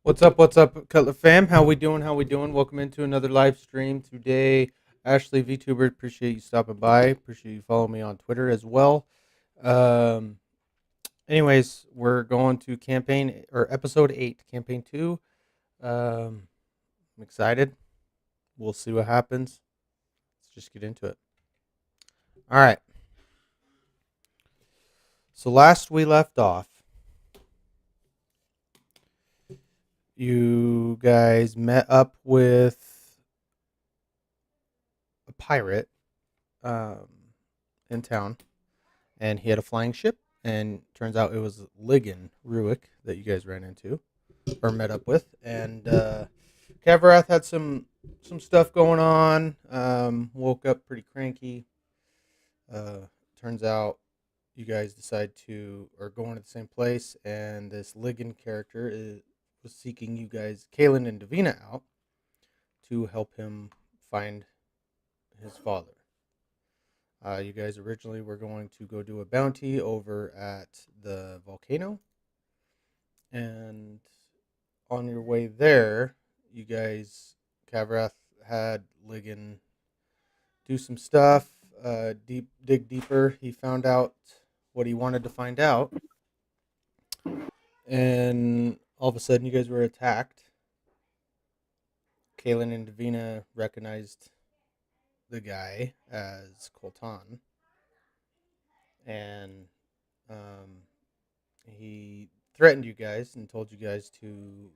What's up, Cutler fam? How we doing? How we doing? Welcome into another live stream today. Ashley VTuber, appreciate you stopping by. Appreciate you following me on Twitter as well. Um, anyways, we're going to campaign or episode 8, campaign 2. I'm excited. We'll see what happens. Let's just get into it. All right. So last we left off, you guys met up with a pirate um, in town, and he had a flying ship. And turns out it was Ligon Ruick that you guys ran into or met up with. And Kavarath had some stuff going on. Woke up pretty cranky. Turns out you guys decide to are going to the same place, and this Ligon character was seeking you guys, Kalen and Davina, out to help him find his father. You guys originally were going to go do a bounty over at the volcano, and on your way there, you guys, Kavrath had Ligon do some stuff, dig deeper. He found out what he wanted to find out, and all of a sudden, you guys were attacked. Kalen and Davina recognized the guy as Colton, and um, he threatened you guys and told you guys to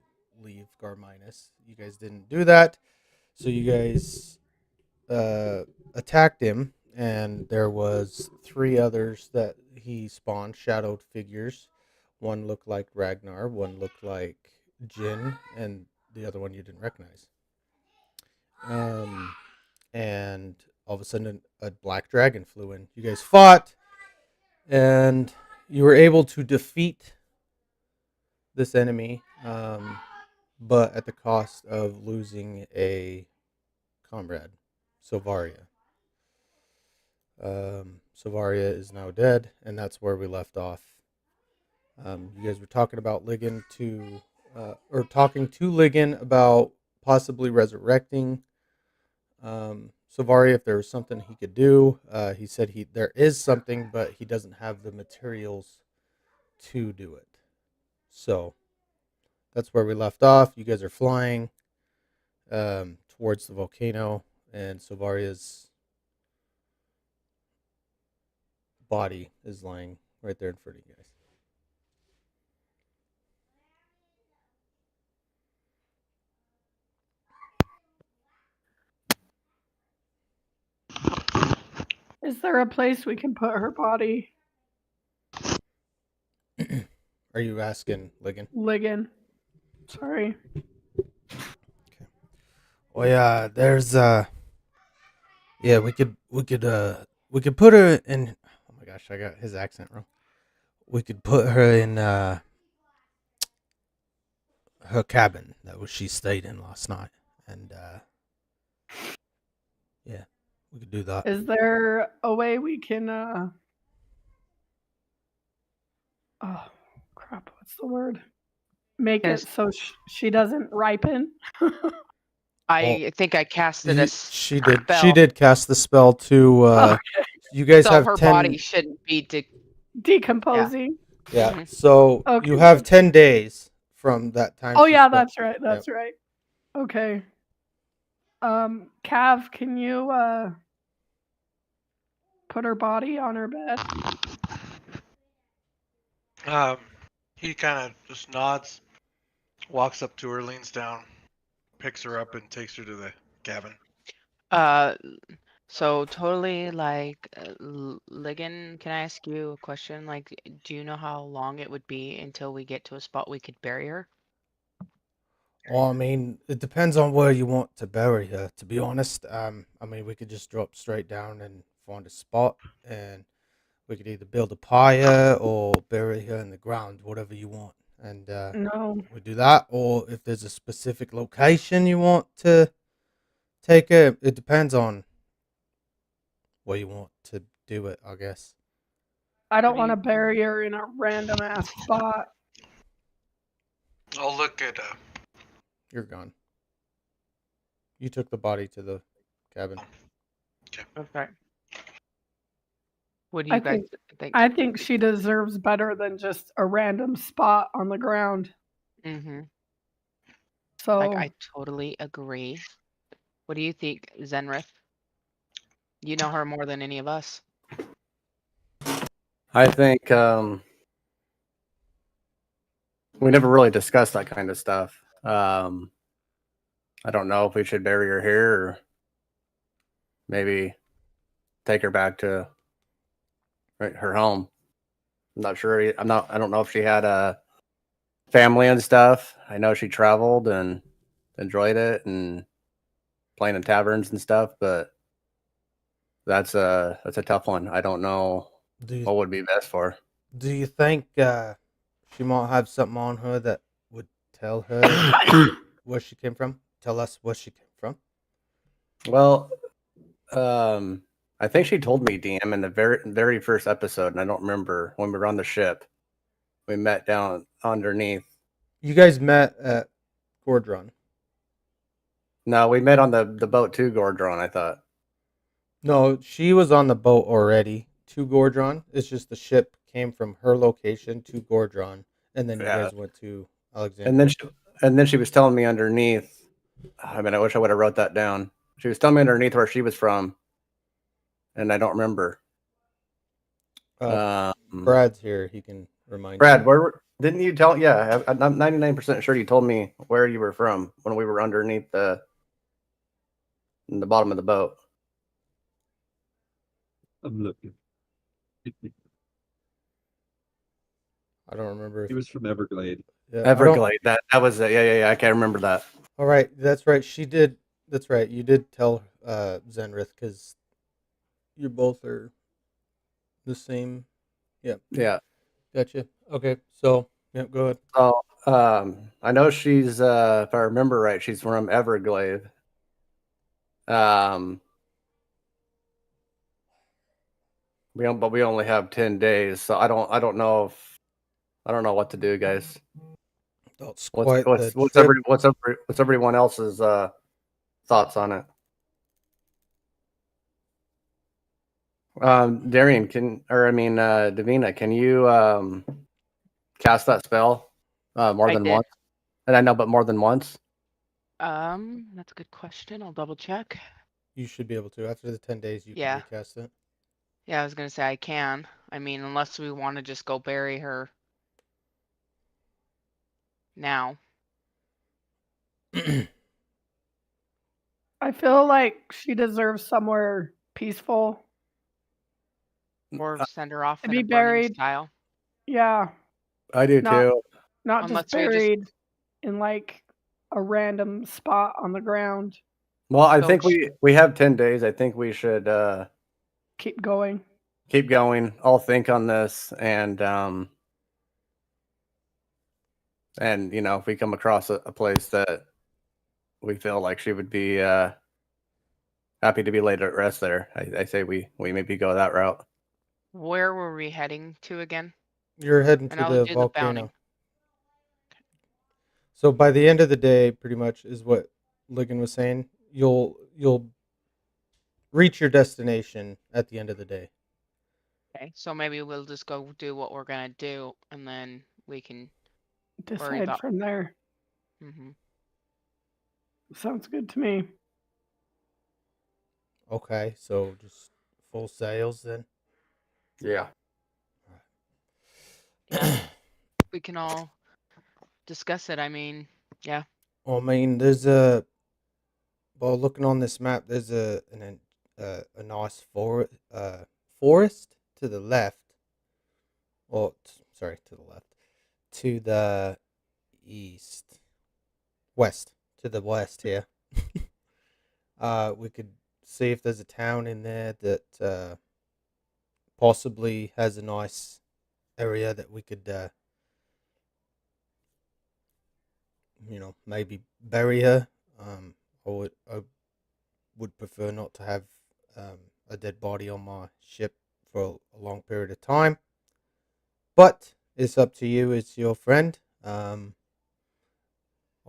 leave Garminus. You guys didn't do that, so you guys attacked him, and there was three others that he spawned, shadowed figures. One looked like Ragnar, one looked like Jin, and the other one you didn't recognize. Um, and all of a sudden, a black dragon flew in. You guys fought, and you were able to defeat this enemy, but at the cost of losing a comrade, Sovaria. Sovaria is now dead, and that's where we left off. You guys were talking about Ligon or talking to Ligon about possibly resurrecting Sovaria if there was something he could do. He said there is something, but he doesn't have the materials to do it. So that's where we left off. You guys are flying towards the volcano, and Sovaria's body is lying right there in front of you guys. Is there a place we can put her body? Are you asking Ligon? Ligon. Sorry. Okay. Well, yeah, there's yeah, we could put her in. Oh my gosh, I got his accent wrong. We could put her in her cabin that was she stayed in last night, and yeah, we could do that. Is there a way we can oh crap, what's the word? Make Yes. it so she doesn't ripen? I think I casted a She did. spell. She did cast the spell to. Okay. You guys so have her 10. body shouldn't be Decomposing. Yeah. Mhm. So Okay. you have 10 days from that time. Oh she yeah, spent- that's right. That's right. Okay. Cav, can you put her body on her bed? He kind of just nods, walks up to her, leans down, picks her up, and takes her to the cabin. So totally like Ligon, can I ask you a question? Like, do you know how long it would be until we get to a spot we could bury her? Well, I mean, it depends on where you want to bury her. To be honest, I mean, we could just drop straight down and find a spot, and we could either build a pyre or bury her in the ground, whatever you want. And No. we do that, or if there's a specific location you want to take her, it depends on where you want to do it, I guess. I don't want to bury her in a random ass spot. I'll look at You're gone. You took the body to the cabin. Okay. What do I you guys think think? I think she deserves better than just a random spot on the ground. Mm-hmm. So I totally agree. What do you think, Zenrith? You know her more than any of us. I think we never really discussed that kind of stuff. I don't know if we should bury her here or maybe take her back to her home. I'm not sure. I don't know if she had a family and stuff. I know she traveled and enjoyed it and playing in taverns and stuff, but that's a tough one. I don't know Do you what would be best for do you think she might have something on her that would tell her her. where she came from? Tell us where she came from. Well, I think she told me, DM, in the very first episode, and I don't remember when we were on the ship. We met down underneath. You guys met at Gordron. No, we met on the boat to Gordron, I thought. No, she was on the boat already to Gordron. It's just the ship came from her location to Gordron, and then you Yeah. guys went to Alexandria. And then she was telling me underneath. I mean, I wish I would have wrote that down. She was telling me underneath where she was from, and I don't remember. Brad's here. He can remind Brad, you. didn't you tell? Yeah, I'm 99% sure you told me where you were from when we were underneath in the bottom of the boat. I'm looking. I don't remember. He was from Everglade. Yeah, I don't- Everglade. That was it. Yeah. I can't remember that. All right, that's right. She did. That's right. You did tell Zenrith because you both are the same. Yeah. Gotcha. Okay, so yeah, go ahead. So I know she's if I remember right, she's from Everglade. But we only have 10 days, so I don't know what to do, guys. That's What's quite the trip. what's everyone else's thoughts on it? Darian, Davina, can you cast that spell more I than did. once? And I know, but more than once. That's a good question. I'll double check. You should be able to. After the 10 days, you Yeah. can recast it. Yeah, I was gonna say I can. I mean, unless we want to just go bury her now. I feel like she deserves somewhere peaceful. Or send her off To in be a burning buried. style. Yeah, I do Not- too. not Unless just we just- buried in like a random spot on the ground. Well, I So think we have 10 days. I think we should Keep going. keep going. I'll think on this, and if we come across a place that we feel like she would be happy to be laid at rest there, I say we maybe go that route. Where were we heading to again? You're heading And to I'll the do the volcano. bounty. So by the end of the day, pretty much is what Ligon was saying. You'll reach your destination at the end of the day. Okay, so maybe we'll just go do what we're gonna do, and then we can. Decide about- from there. hmm Sounds good to me. Okay, so just full sails then. Yeah. We can all discuss it. I mean, yeah. Well, I mean, looking on this map, there's a nice forest to the left. Well, sorry, to the left. To the west. To the west here. We could see if there's a town in there that possibly has a nice area that we could maybe bury her. I would prefer not to have a dead body on my ship for a long period of time. But it's up to you. It's your friend.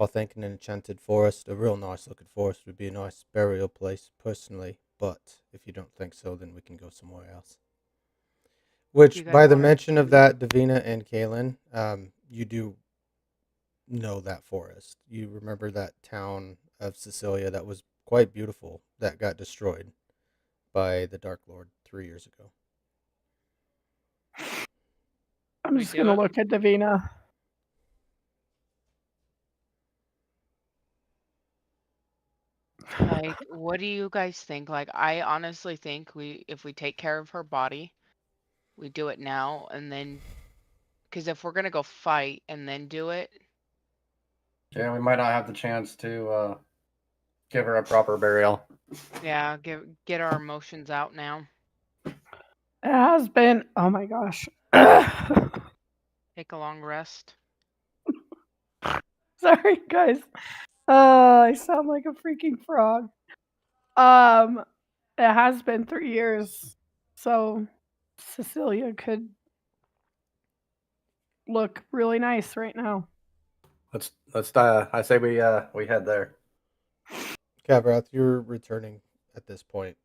while thinking an enchanted forest, a real nice looking forest, would be a nice burial place, personally. But if you don't think so, then we can go somewhere else. Which, You guys by the wanna mention of that, Davina and Kaylin, you do know that forest. You remember that town of Sicilia that was quite beautiful that got destroyed by the Dark Lord 3 years ago. I'm Wait, just gonna Kayla? look at Davina. Like, what do you guys think? Like, I honestly think if we take care of her body, we do it now and then, because if we're gonna go fight and then do it, Yeah, we might not have the chance to give her a proper burial. yeah, get our emotions out now. It has been. Oh my gosh. Take a long rest. Sorry, guys. I sound like a freaking frog. It has been 3 years, so Cecilia could look really nice right now. Let's I say we head there. Kavrath, you're returning at this point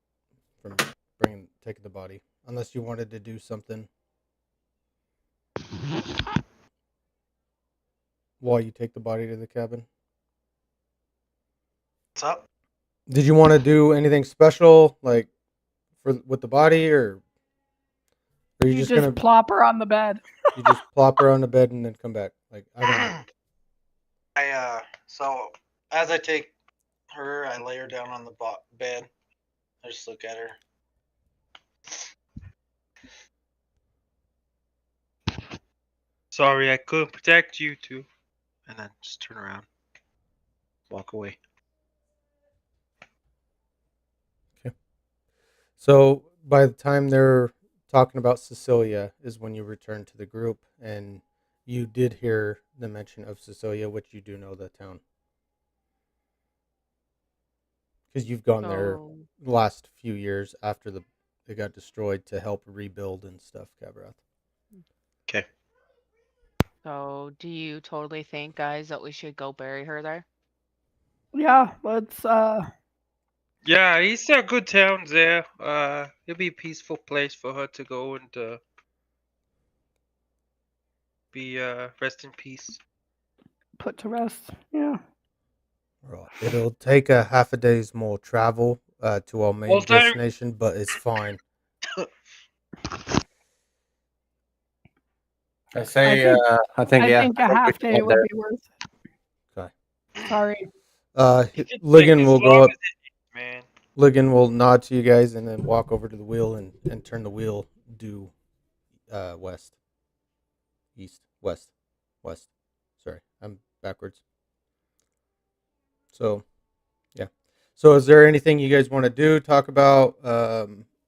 from taking the body, unless you wanted to do something while you take the body to the cabin. What's up? Did you want to do anything special, like with the body, or are you You just just gonna plop her on the bed. you just plop her on the bed and then come back? Like, I don't know. So as I take her, I lay her down on the bed. I just look at her. Sorry, I couldn't protect you two. And then just turn around, walk away. So by the time they're talking about Cecilia is when you return to the group, and you did hear the mention of Cecilia, which you do know the town. Because you've gone there So, the last few years after they got destroyed to help rebuild and stuff, Kavrath. Okay. so do you totally think, guys, that we should go bury her there? Yeah, let's Yeah, it's a good town there. It'll be a peaceful place for her to go and be rest in peace. put to rest. Yeah. Right. It'll take a half a day's more travel to our main Also- destination, but it's fine. I say I I think I yeah. think I a think we half should day head would there. be worth. Okay. Sorry. It should take Ligon as will long go up. as it needs, man. Ligon will nod to you guys and then walk over to the wheel and turn the wheel due west. East. West. West. Sorry, I'm backwards. So, yeah. So is there anything you guys want to do, talk about,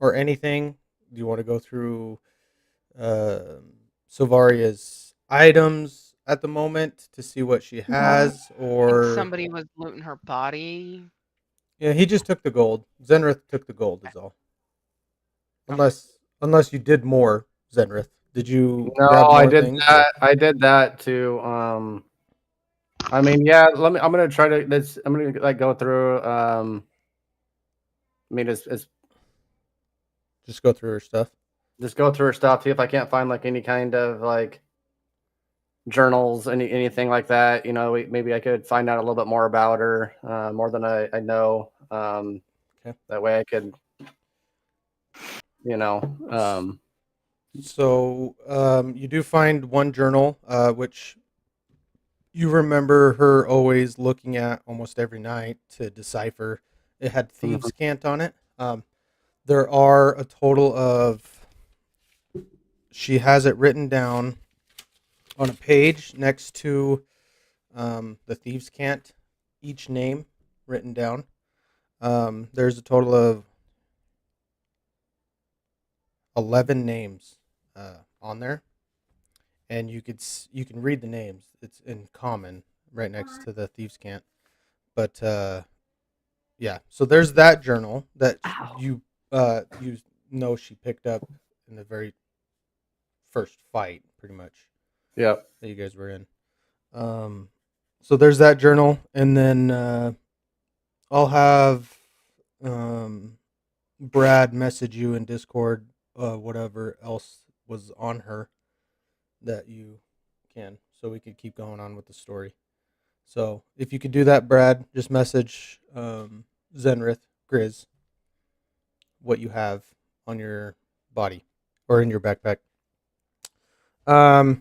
or anything? Do you want to go through Silvaria's items at the moment to see what she has, Think or somebody was looting her body. yeah, he just took the gold. Zenrith took the gold, is all. Unless you did more, Zenrith. Did you No, grab I more did things? that. I did that to I mean, yeah, I'm gonna try to I'm gonna like go through I mean it's Just go through her stuff. just go through her stuff, see if I can't find like any kind of like journals, anything like that. You know, maybe I could find out a little bit more about her, more than I know. Okay. That way I could, you know, So you do find one journal, which you remember her always looking at almost every night to decipher. It had thieves' cant on it. There are a total of. She has it written down on a page next to the thieves' cant. Each name written down. There's a total of 11 names on there, and you can read the names. It's in common right next to the thieves' cant. But yeah, so there's that journal that you know she picked up in the very first fight, pretty much. Yep. That you guys were in. So there's that journal, and then I'll have Brad message you in Discord whatever else was on her that you can, so we could keep going on with the story. So if you could do that, Brad, just message Zenrith Grizz what you have on your body or in your backpack.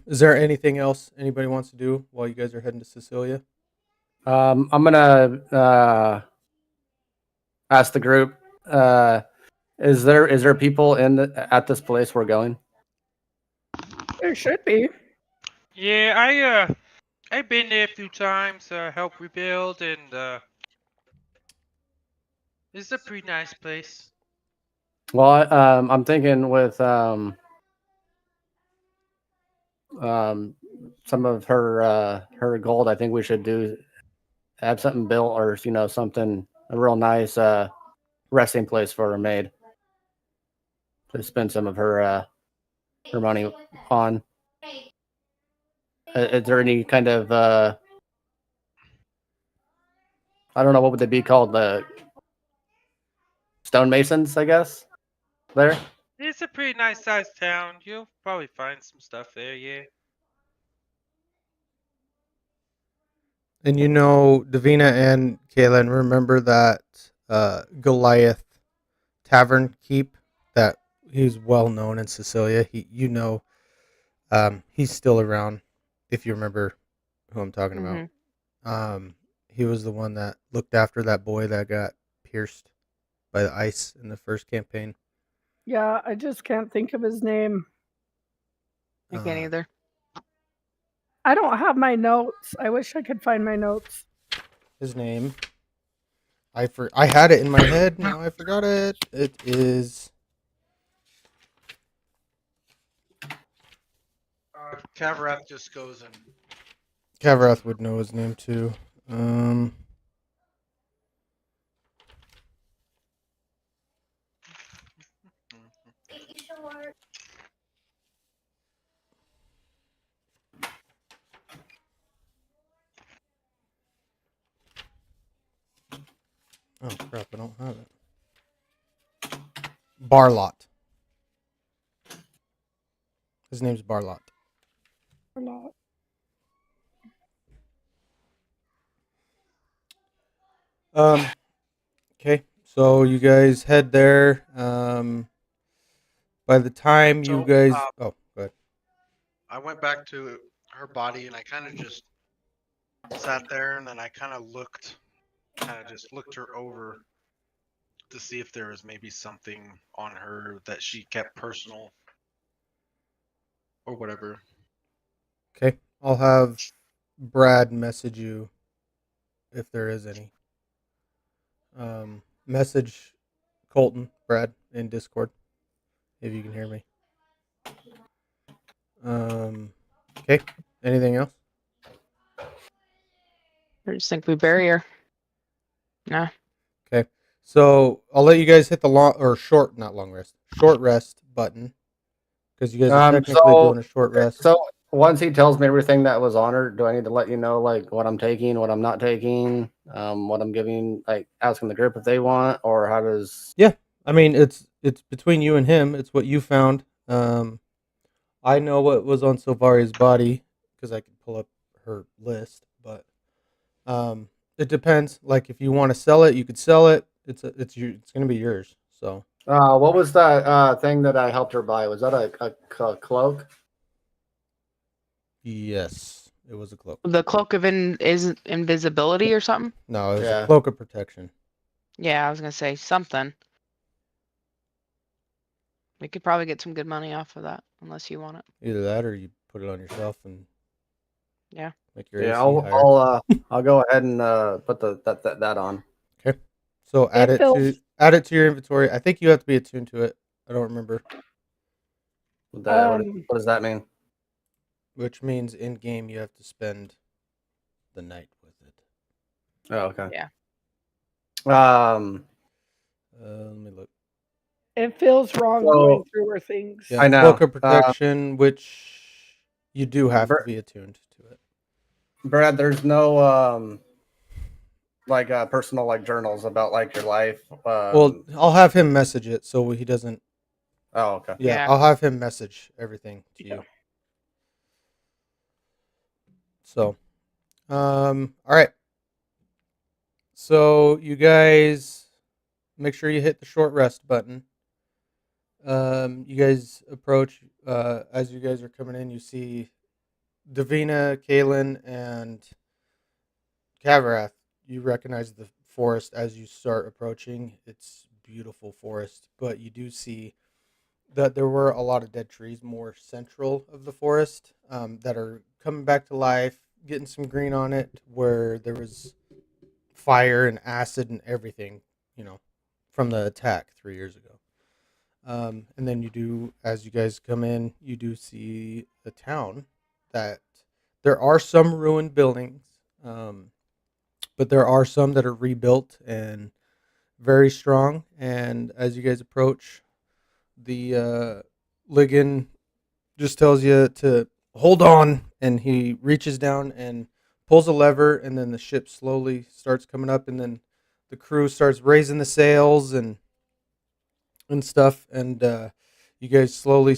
Is there anything else anybody wants to do while you guys are heading to Cecilia? I'm gonna ask the group. Is there people at this place we're going? There should be. Yeah, I've been there a few times, helped rebuild, and it's a pretty nice place. Well, I'm thinking with some of her gold, I think we should have something built, or something, a real nice resting place for her maid to spend some of her money on. Is there any kind of I don't know, what would they be called, the stonemasons, I guess, there? It's a pretty nice sized town. You'll probably find some stuff there, yeah. And Davina and Kaylin, remember that Goliath Tavern keep that he's well known in Cecilia. He's still around, if you remember who I'm talking about. He was the one that looked after that boy that got pierced by the ice in the first campaign. Yeah, I just can't think of his name. I can't either. I don't have my notes. I wish I could find my notes. His name, I had it in my head. Now I forgot it. It is Kavrath just goes and Kavrath would know his name too. Oh crap! I don't have it. Barlot. His name's Barlot. A lot. Okay, so you guys head there. By the time you So, guys, oh, go ahead. I went back to her body and I kind of just sat there and then I kind of just looked her over to see if there was maybe something on her that she kept personal or whatever. Okay, I'll have Brad message you if there is any. Message Colton, Brad, in Discord if you can hear me. Okay, anything else? I just think we bury her. Nah. Okay, so I'll let you guys hit the short rest button because you guys are technically doing a short rest. So once he tells me everything that was on her, do I need to let you know like what I'm taking, what I'm not taking, what I'm giving, like asking the group if they want, or how does? Yeah, I mean it's between you and him. It's what you found. I know what was on Silvaria's body because I could pull up her list, but it depends. Like if you want to sell it, you could sell it. It's going to be yours. So What was that thing that I helped her buy? Was that a cloak? yes, it was a cloak. The cloak of is invisibility or something? No, it was Yeah. a cloak of protection. Yeah, I was gonna say something. We could probably get some good money off of that, unless you want it. Either that, or you put it on yourself and Yeah. make your Yeah, AC higher. I'll go ahead and put that on. Okay, so add it to your inventory. I think you have to be attuned to it. I don't remember. What does that mean? Which means in game you have to spend the night with it. Oh, okay. Yeah. Let me look. It feels wrong going through her things. Yeah, I know. Cloak of Protection, which you do have to be attuned to it. Brad, there's no like personal like journals about like your life. Well, I'll have him message it so he doesn't. Oh, okay. Yeah, Yeah. I'll have him message everything to you. So, all right. So you guys make sure you hit the short rest button. You guys approach. As you guys are coming in, you see Davina, Kalen, and Kavarath. You recognize the forest as you start approaching. It's beautiful forest, but you do see that there were a lot of dead trees more central of the forest that are coming back to life, getting some green on it, where there was fire and acid and everything, from the attack 3 years ago. And then as you guys come in, you do see a town that there are some ruined buildings, but there are some that are rebuilt and very strong. And as you guys approach, the Ligon just tells you to hold on, and he reaches down and pulls a lever, and then the ship slowly starts coming up, and then the crew starts raising the sails and stuff, and you guys slowly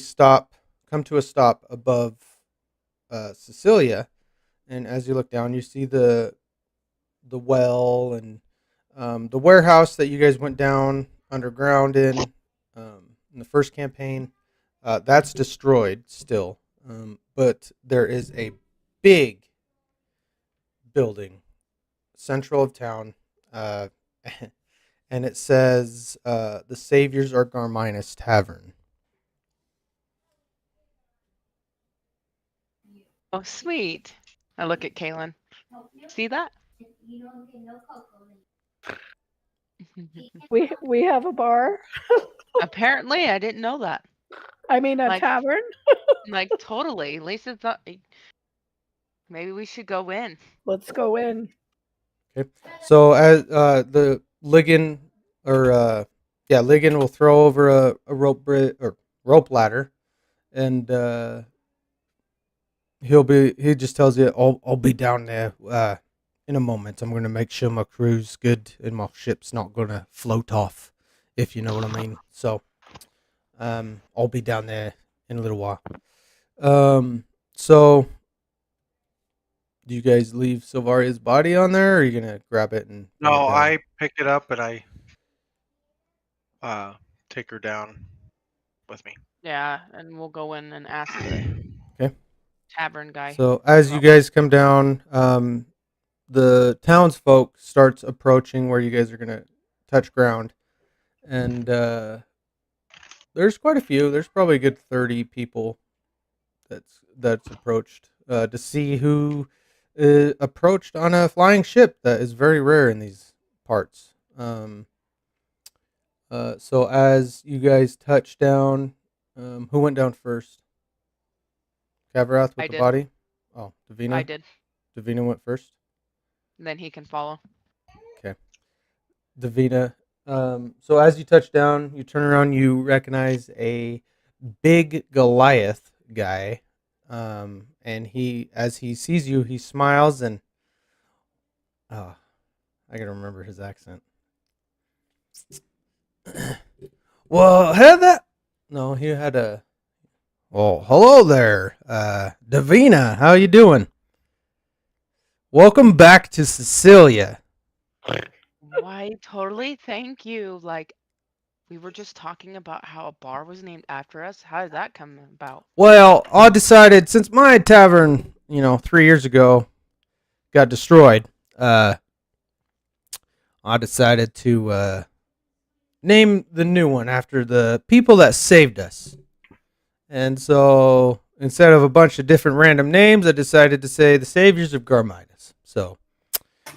come to a stop above Cecilia, and as you look down, you see the well and the warehouse that you guys went down underground in the first campaign. That's destroyed still, but there is a big building central of town, and it says the Saviors are Garminus Tavern. Oh, sweet. I look at Kaylin. See that? We have a bar. Apparently, I didn't know that. I mean, a Like- tavern. Like, totally. Lisa thought maybe we should go in. Let's go in. Okay, so as the Ligon Ligon will throw over a rope ladder, and he just tells you, I'll be down there in a moment. I'm gonna make sure my crew's good and my ship's not gonna float off, if you know what I mean. So I'll be down there in a little while. So do you guys leave Silvaria's body on there, or are you gonna grab it and bring it No, down? I pick it up and I take her down with me. Yeah, and we'll go in and ask the Okay. tavern guy. So as you guys come down, the townsfolk starts approaching where you guys are gonna touch ground, and there's quite a few. There's probably a good 30 people that's approached to see who approached on a flying ship that is very rare in these parts. So as you guys touch down, who went down first? Kavarath with I the did. body? Oh, Davina? I did. Davina went first? Then he can follow. Davina. So as you touch down, you turn around, you recognize a big Goliath guy. And as he sees you, he smiles and I gotta remember his accent. Well, he had a. Well, hello there, Davina. How you doing? Welcome back to Cecilia. Why, totally. Thank you. Like, we were just talking about how a bar was named after us. How did that come about? Well, I decided since my tavern, 3 years ago, got destroyed, I decided to name the new one after the people that saved us. And so instead of a bunch of different random names, I decided to say the Saviors of Garminus. So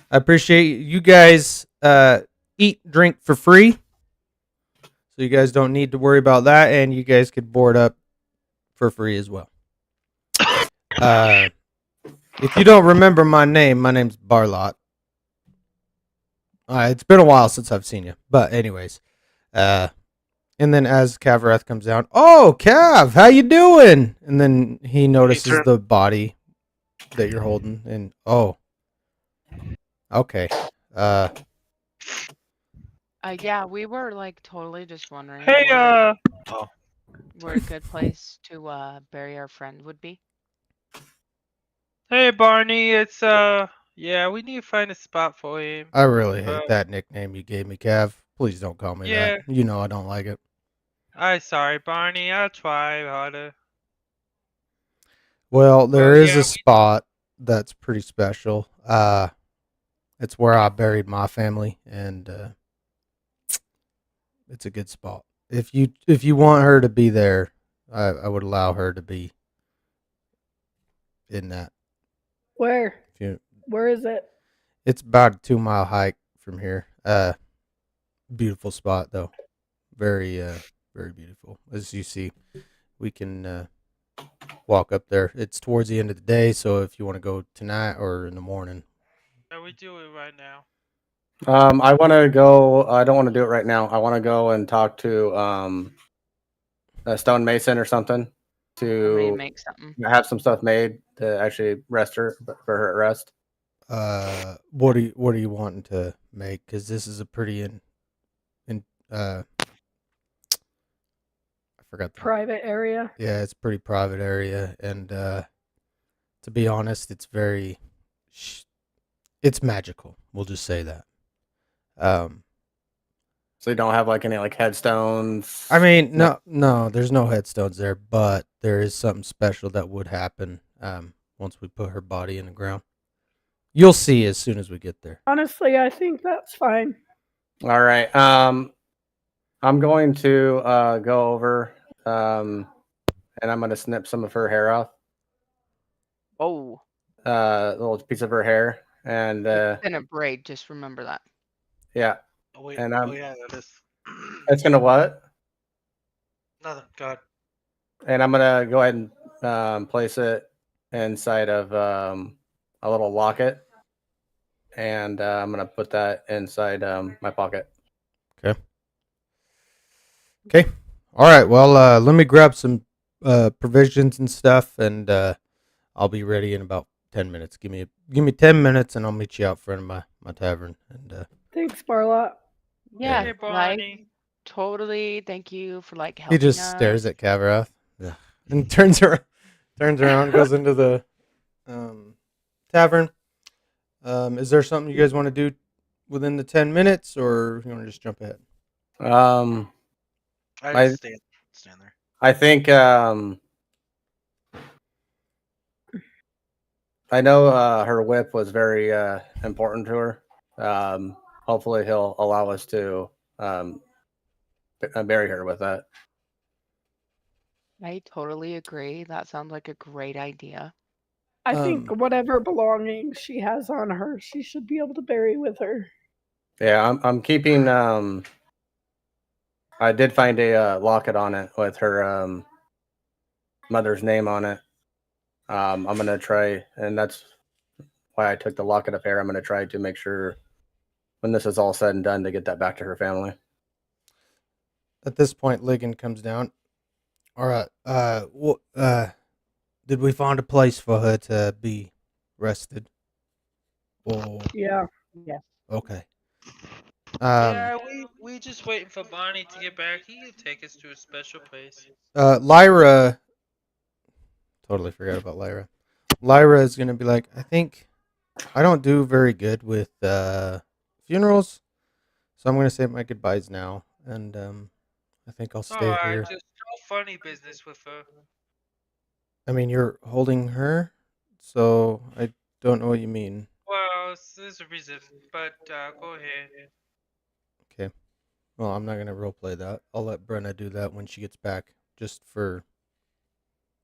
I appreciate you guys eat, drink for free. So you guys don't need to worry about that, and you guys could board up for free as well. If you don't remember my name's Barlot. It's been a while since I've seen you, but anyways, and then as Kavarath comes down, oh Cav, how you doing? And then he notices the body. that you're holding, and okay. Yeah, we were like totally just wondering Hey, where a good place to bury our friend would be. hey, Barney. It's yeah, we need to find a spot for him. I really hate Uh, that nickname you gave me, Cav. Please don't call me Yeah, that. You know I don't like it. I'm sorry, Barney. I'll try harder. Well, there is yeah, a spot that's pretty special. It's where I buried my family, and it's a good spot. If you want her to be there, I would allow her to be in that. Where? If you, Where is it? it's about a 2 mile hike from here. Beautiful spot though, very very beautiful. As you see, we can walk up there. It's towards the end of the day, so if you want to go tonight or in the morning. yeah, we do it right now. I want to go. I don't want to do it right now. I want to go and talk to a stonemason or something Maybe to make something. have some stuff made to actually rest her for her rest. What are you wanting to make? Because this is a pretty I forgot the Private area. Yeah, it's a pretty private area, and to be honest, it's very it's magical. We'll just say that. So you don't have like any like headstones. I mean, no, there's no headstones there, but there is something special that would happen once we put her body in the ground. You'll see as soon as we get there. Honestly, I think that's fine. All right. I'm going to go over and I'm going to snip some of her hair off. Oh, A little piece of her hair, and it's in a braid. Just remember that. yeah, Oh wait. And, Oh yeah, that is. it's gonna what? Nothing. God. And I'm gonna go ahead and place it inside of a little locket, and I'm gonna put that inside my pocket. Okay. All right. Well, let me grab some provisions and stuff, and I'll be ready in about 10 minutes. Give me 10 minutes, and I'll meet you out front of my tavern. And Thanks, Barlot. Yeah, Hey, like Barney. totally. Thank you for like he helping just us. stares at Kavarath and turns around, goes into the tavern. Is there something you guys want to do within the 10 minutes, or you want to just jump ahead? I just stand there. I think I know her whip was very important to her. Hopefully, he'll allow us to bury her with that. I totally agree. That sounds like a great idea. I think whatever belongings she has on her, she should be able to bury with her. Yeah, I'm keeping. I did find a locket on it with her mother's name on it. I'm gonna try, and that's why I took the locket of hair. I'm gonna try to make sure when this is all said and done to get that back to her family. At this point, Ligon comes down. All right. Did we find a place for her to be rested? Or Yeah. okay. Yeah, we just waiting for Barney to get back. He can take us to a special place. Lyra. Totally forgot about Lyra. Lyra is gonna be like, I think I don't do very good with funerals, so I'm gonna say my goodbyes now, and I think I'll stay here. Just no funny business with her. I mean, you're holding her, so I don't know what you mean. Well, there's a reason, but go ahead. Okay. Well, I'm not gonna roleplay that. I'll let Brenna do that when she gets back, just for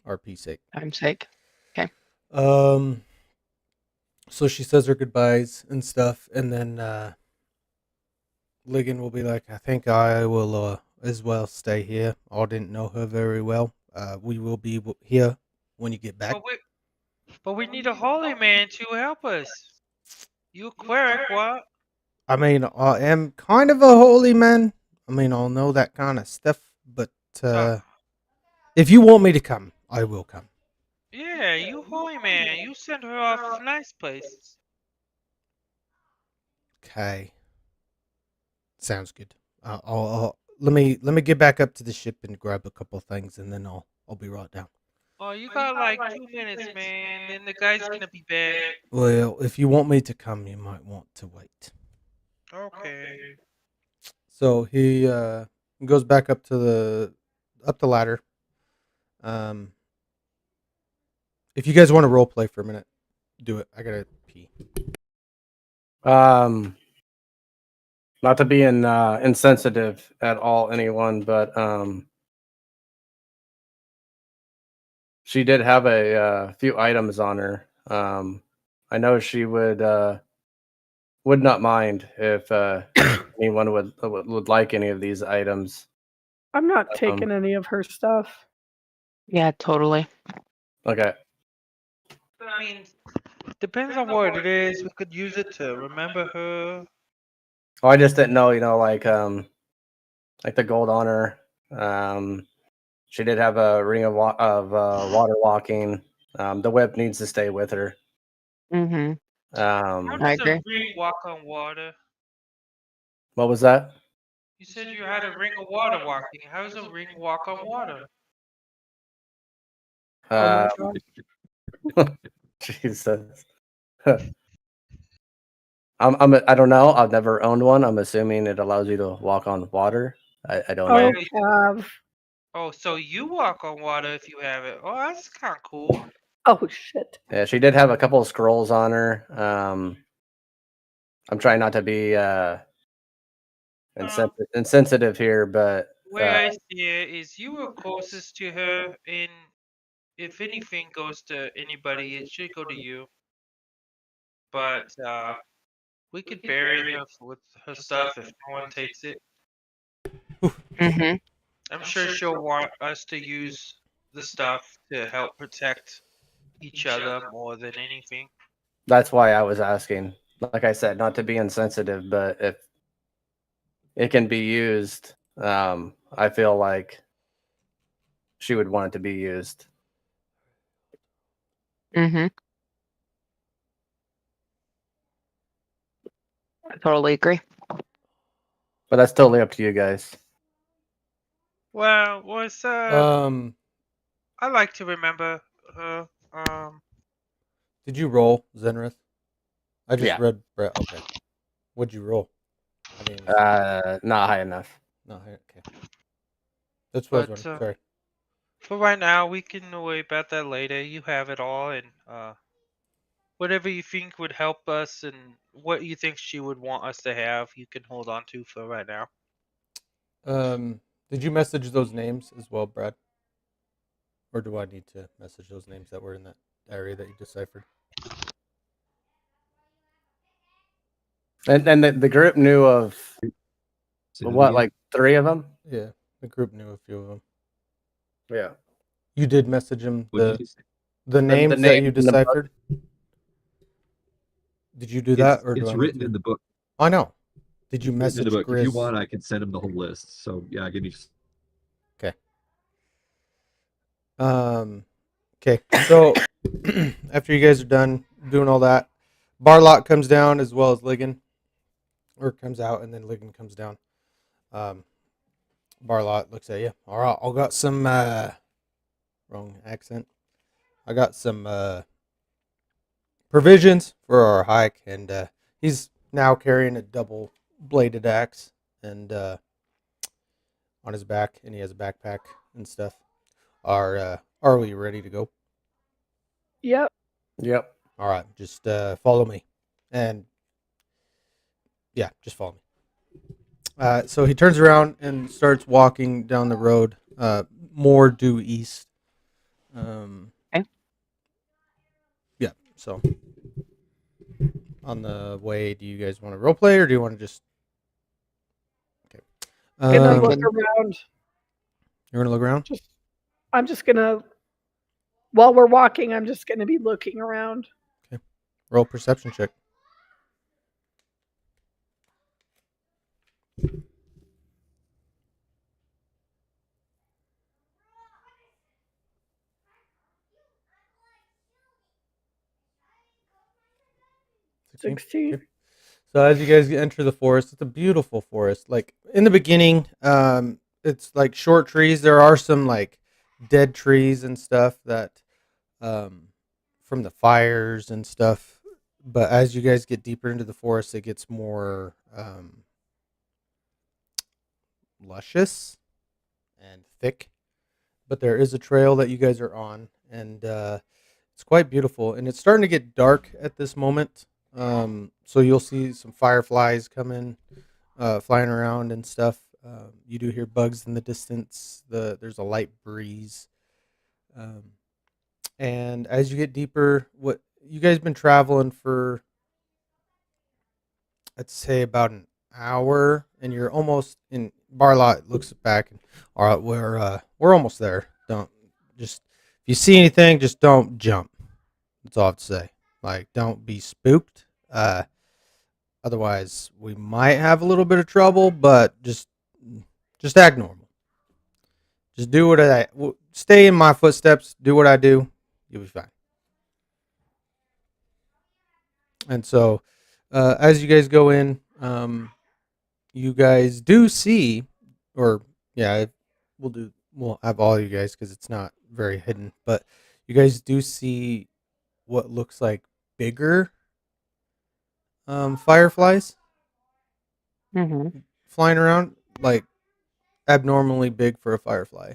RP's sake. Time's sake. So she says her goodbyes and stuff, and then Ligon will be like, I think I will as well stay here. I didn't know her very well. We will be here when you get back. But we need a holy man to help us. You cleric, what? I mean, I am kind of a holy man. I mean, I'll know that kind of stuff, but if you want me to come, I will come. Yeah, you holy man. You sent her off nice place. Okay. Sounds good. Let me get back up to the ship and grab a couple things, and then I'll be right down. Oh, you got like 2 minutes, man. Then the guy's gonna be back. Well, if you want me to come, you might want to wait. Okay. So he goes back up to the ladder. If you guys want to role play for a minute, do it. I gotta pee. Not to be insensitive at all, anyone, but she did have a few items on her. I know she would not mind if anyone would like any of these items. I'm not taking any of her stuff. Yeah, totally. Okay. I mean, depends on what it is. We could use it to remember her. Oh, I just didn't know, like the gold on her. She did have a ring of water walking. The whip needs to stay with her. Mm-hmm. How Um, I does a agree. ring walk on water? what was that? You said you had a ring of water walking. How does a ring walk on water? Oh Um, my god. Jesus. I don't know. I've never owned one. I'm assuming it allows you to walk on water. I don't know. Oh, Cav. Oh, so you walk on water if you have it. Oh, that's kind of cool. Oh shit. Yeah, she did have a couple of scrolls on her. I'm trying not to be insensitive here, but Way I see it is you were closest to her, and if anything goes to anybody, it should go to you. But we could bury her with her stuff if no one takes it. Mm-hmm. I'm sure she'll want us to use the stuff to help protect each other more than anything. that's why I was asking. Like I said, not to be insensitive, but if it can be used, I feel like she would want it to be used. Mm-hmm. I totally agree. But that's totally up to you guys. Well, Um, I like to remember her. did you roll, Zenrith? I just Yeah. read. Okay. What'd you roll? I didn't even see. Not high enough. No, okay. That's what I was But wondering. Sorry. for right now, we can worry about that later. You have it all, and whatever you think would help us, and what you think she would want us to have, you can hold on to for right now. Did you message those names as well, Brad? Or do I need to message those names that were in that area that you deciphered? And the group knew of Say that what, again? like 3 of them? Yeah, the group knew a few of them. Yeah. You did message them What did you say? the names that names you in the book. deciphered. Did you do that, or do It's I written need to? in the book. I know. Did you It's written in the message book. If you Grizz? want, I can send him the whole list. So yeah, give me just Okay. Okay. So after you guys are done doing all that, Barlock comes down as well as Ligon, or comes out, and then Ligon comes down. Barlock looks at you. All right, I got some wrong accent. I got some provisions for our hike, and he's now carrying a double-bladed axe and on his back, and he has a backpack and stuff. Are we ready to go? Yep. Yep. All right, just follow me, and yeah, just follow me. So he turns around and starts walking down the road, more due east. Okay. Yeah. So on the way, do you guys want to role play, or do you want to just? Okay. Gonna look Can- around. You're gonna look around. I'm just gonna while we're walking, I'm just gonna be looking around. Roll perception check. 16. Okay. So as you guys enter the forest, it's a beautiful forest. Like in the beginning, it's like short trees. There are some like dead trees and stuff that from the fires and stuff. But as you guys get deeper into the forest, it gets more luscious and thick. But there is a trail that you guys are on, and it's quite beautiful. And it's starting to get dark at this moment. So you'll see some fireflies come in, flying around and stuff. You do hear bugs in the distance. There's a light breeze. Um, and as you get deeper, what you guys been traveling for, I'd say about an hour, and you're almost in. Barlot looks back and, all right, we're almost there. Don't just if you see anything, just don't jump. That's all I have to say. Like, don't be spooked. Otherwise, we might have a little bit of trouble, but just act normal. Just do what stay in my footsteps. Do what I do. You'll be fine. And so, as you guys go in, you guys do see, or yeah, we'll have all you guys because it's not very hidden, but you guys do see what looks like bigger fireflies Mm-hmm. flying around, like abnormally big for a firefly.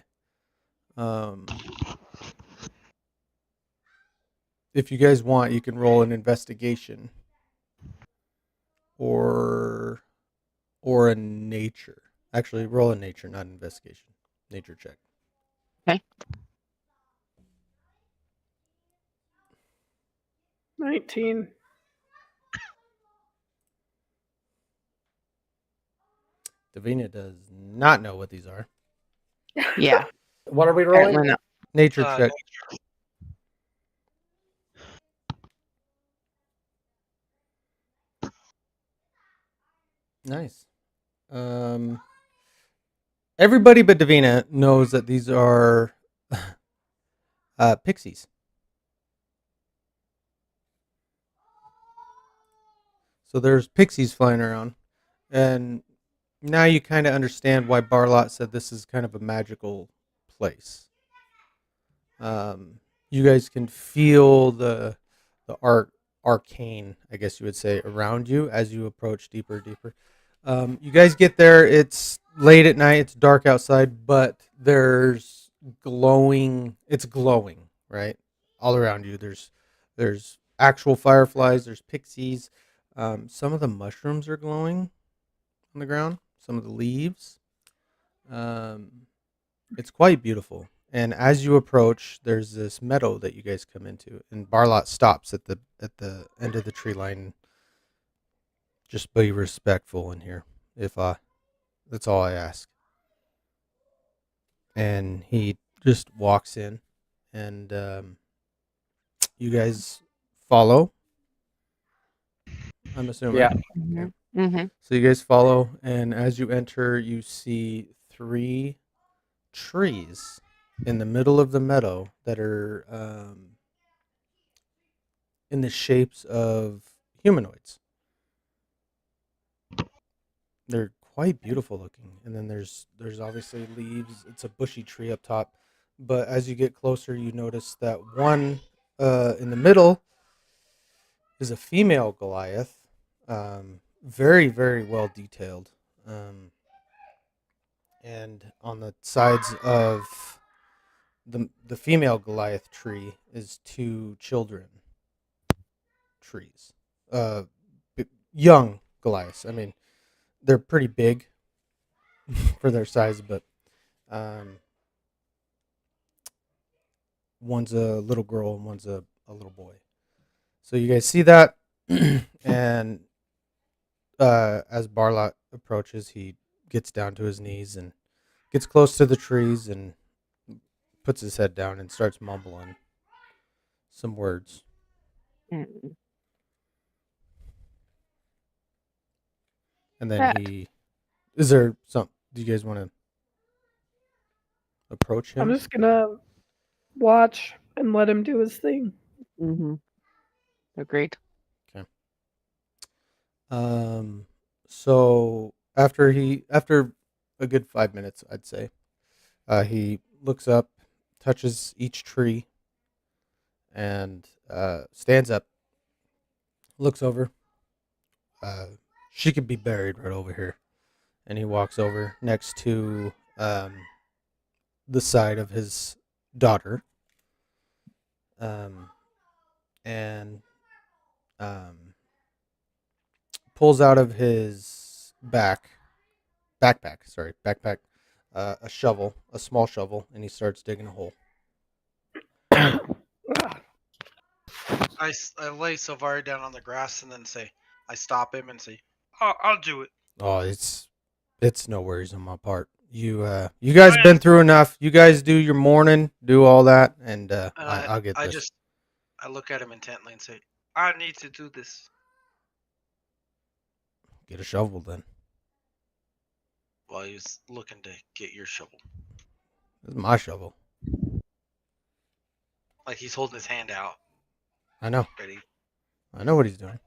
If you guys want, you can roll an investigation or a nature. Actually, roll a nature, not an investigation. Nature check. Okay. 19. Davina does not know what these are. Yeah. What are we rolling? Apparently not. Nature Uh, check. Nice. Everybody but Davina knows that these are pixies. So there's pixies flying around, and now you kind of understand why Barlot said this is kind of a magical place. You guys can feel the arcane, I guess you would say, around you as you approach deeper. You guys get there. It's late at night. It's dark outside, but there's glowing. It's glowing, right, all around you. There's actual fireflies. There's pixies. Some of the mushrooms are glowing on the ground. Some of the leaves. It's quite beautiful. And as you approach, there's this meadow that you guys come into, and Barlot stops at the end of the tree line. Just be respectful in here, if that's all I ask. And he just walks in, and you guys follow. I'm assuming. Yeah. Mm-hmm. Mm-hmm. So you guys follow, and as you enter, you see 3 trees in the middle of the meadow that are in the shapes of humanoids. They're quite beautiful looking, and then there's obviously leaves. It's a bushy tree up top, but as you get closer, you notice that one in the middle is a female Goliath, very very well detailed, and on the sides of the female Goliath tree is 2 children trees, young Goliaths. I mean, they're pretty big for their size, but one's a little girl and one's a little boy. So you guys see that, and as Barlot approaches, he gets down to his knees and gets close to the trees and puts his head down and starts mumbling some words. Mm-hmm. And then That. is there some? Do you guys want to approach him? I'm just gonna watch and let him do his thing. Mm-hmm. Agreed. Okay. So after a good 5 minutes, I'd say, he looks up, touches each tree, and stands up, looks over. She could be buried right over here, and he walks over next to the side of his daughter, and pulls out of his backpack, a shovel, a small shovel, and he starts digging a hole. I lay Silvari down on the grass and then say, I stop him and say, I'll do it. Oh, it's no worries on my part. You guys been through enough. You guys do your morning, do all that, and I'll get this. I look at him intently and say, I need to do this. Get a shovel then. while he was looking to get your shovel. This is my shovel. Like he's holding his hand out. I know. Ready. I know what he's doing.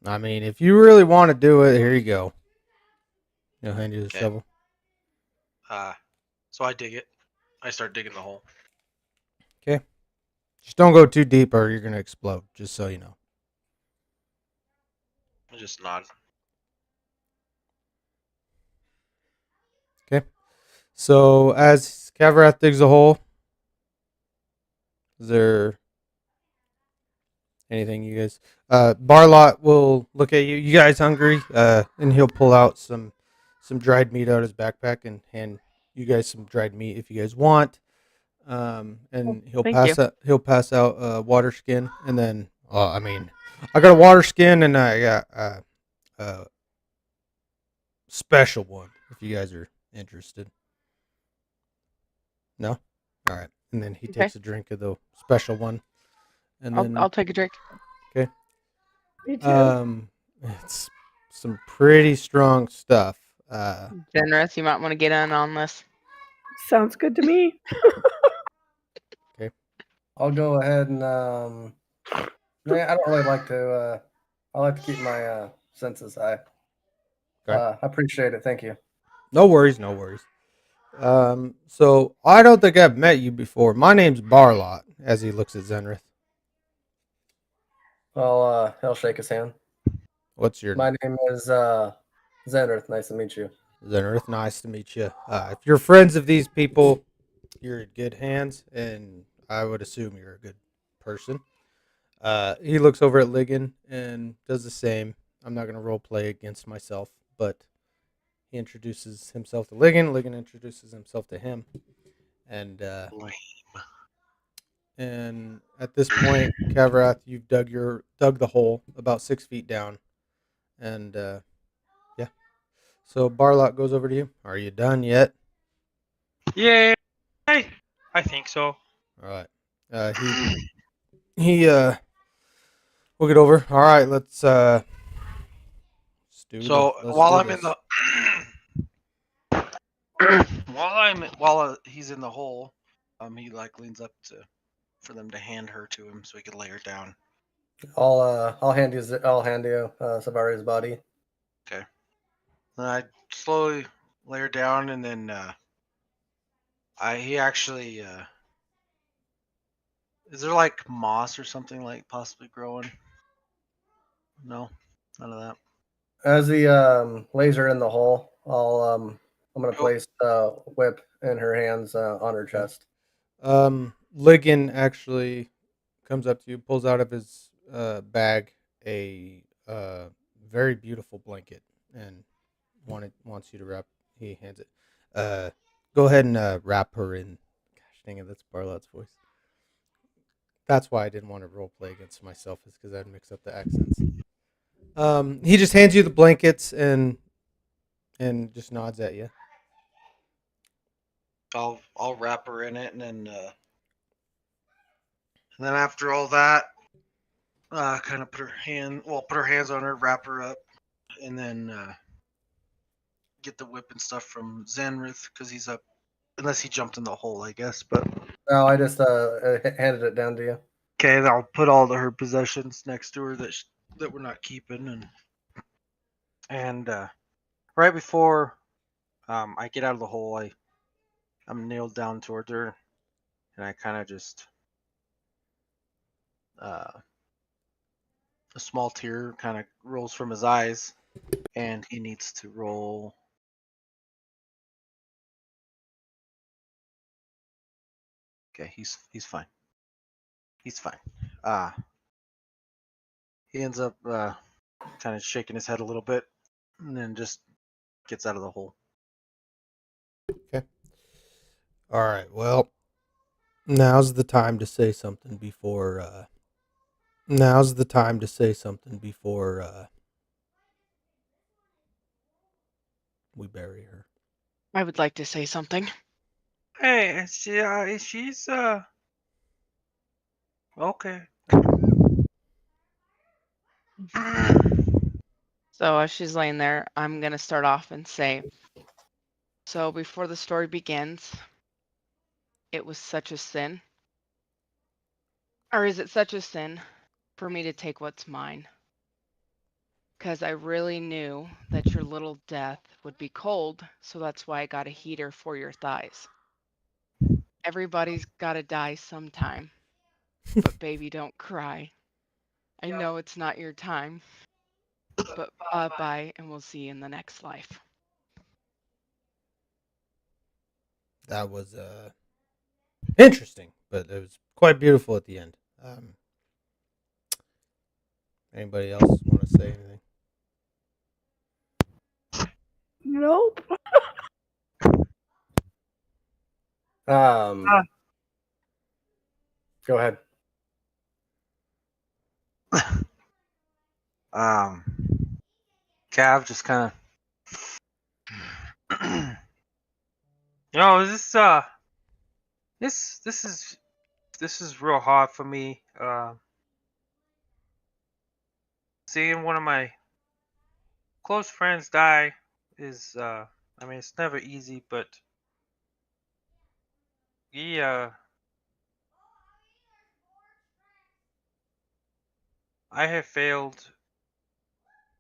I mean, if you really want to do it, here you go. He'll hand you the Okay. shovel. So I dig it. I start digging the hole. Okay. Just don't go too deep or you're going to explode, just so you know. I just nod. Okay. So as Kavrath digs a hole, is there anything you guys... Barlot will look at you. You guys hungry? And he'll pull out some dried meat out of his backpack and hand you guys some dried meat if you guys want. And he'll pass out a water skin, and then I got a water skin and I got a special one if you guys are interested. No? All right. And then he takes a drink of the special one. And then I'll take a drink. Me too. it's some pretty strong stuff. Generous, you might want to get in on this. Sounds good to me. I'll go ahead and I don't really like to. I like to keep my senses high. Okay. I appreciate it. Thank you. No worries. So I don't think I've met you before. My name's Barlot, as he looks at Zenrith. He'll shake his hand. What's your My name is Zenrith. Nice to meet you. Zenrith? Nice to meet you. If you're friends of these people, you're in good hands, and I would assume you're a good person. He looks over at Ligon and does the same. I'm not going to role play against myself, but he introduces himself to Ligon. Ligon introduces himself to him. And Lame. and at this point, Kavrath, you've dug the hole about 6 feet down. And yeah. So Barlot goes over to you. Are you done yet? Yeah, I think so. All right. He we'll get over. All right, let's do So let's while do I'm this. in the while he's in the hole, he like leans up for them to hand her to him so he could lay her down. I'll hand you Savari's body. Okay. Then I slowly lay her down, and then he actually is there like moss or something like possibly growing? No, none of that. As he lays her in the hole, I'm gonna place whip in her hands on her chest. Ligon actually comes up to you, pulls out of his bag a very beautiful blanket, and wants you to wrap. He hands it. Go ahead and wrap her in. Gosh dang it, that's Barlot's voice. That's why I didn't want to role play against myself, is because I'd mix up the accents. He just hands you the blankets and just nods at you. I'll wrap her in it, and then after all that, kind of put her hands on her, wrap her up, and then get the whip and stuff from Zenrith because he's up. Unless he jumped in the hole, I guess. But No, I just handed it down to you. okay, then I'll put all her possessions next to her that that we're not keeping, and right before I get out of the hole, I'm nailed down towards her, and I kind of just a small tear kind of rolls from his eyes, and he needs to roll. Okay, he's fine. He's fine. He ends up kind of shaking his head a little bit, and then just gets out of the hole. All right. Well, now's the time to say something before. Now's the time to say something before we bury her. I would like to say something. Hey, she's okay. So as she's laying there, I'm gonna start off and say, so before the story begins, it was such a sin. Or is it such a sin for me to take what's mine? Because I really knew that your little death would be cold, so that's why I got a heater for your thighs. Everybody's gotta die sometime. But baby, don't cry. I know it's not your time. But bye, and we'll see you in the next life. That was interesting, but it was quite beautiful at the end. Anybody else want to say anything? Nope. Go ahead. Cav just kind of. This is real hard for me. Seeing one of my close friends die is I mean, it's never easy, but I have failed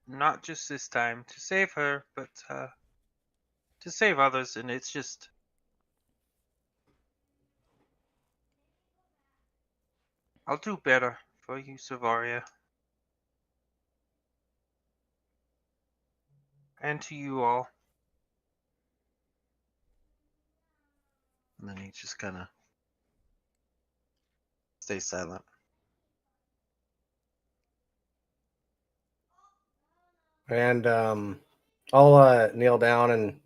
not just this time to save her, but to save others, and it's just I'll do better for you, Savaria. And to you all. And then he just kind of stays silent. And I'll kneel down and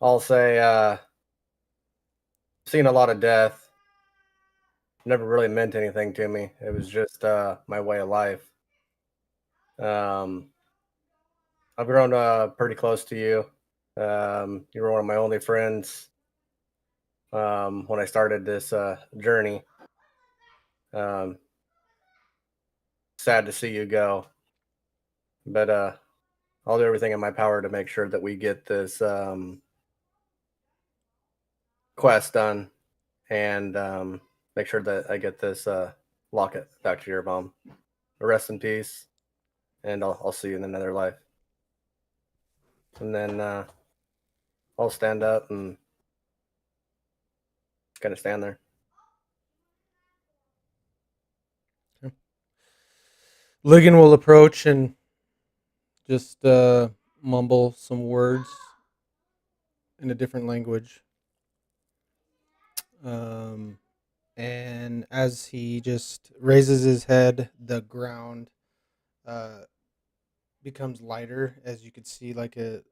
I'll say, seen a lot of death. Never really meant anything to me. It was just my way of life. I've grown pretty close to you. You were one of my only friends when I started this journey. Sad to see you go, but I'll do everything in my power to make sure that we get this quest done and make sure that I get this locket back to your mom. Rest in peace, and I'll see you in another life. And then I'll stand up and kind of stand there. Ligon will approach and just mumble some words in a different language. And as he just raises his head, the ground becomes lighter, as you could see, like a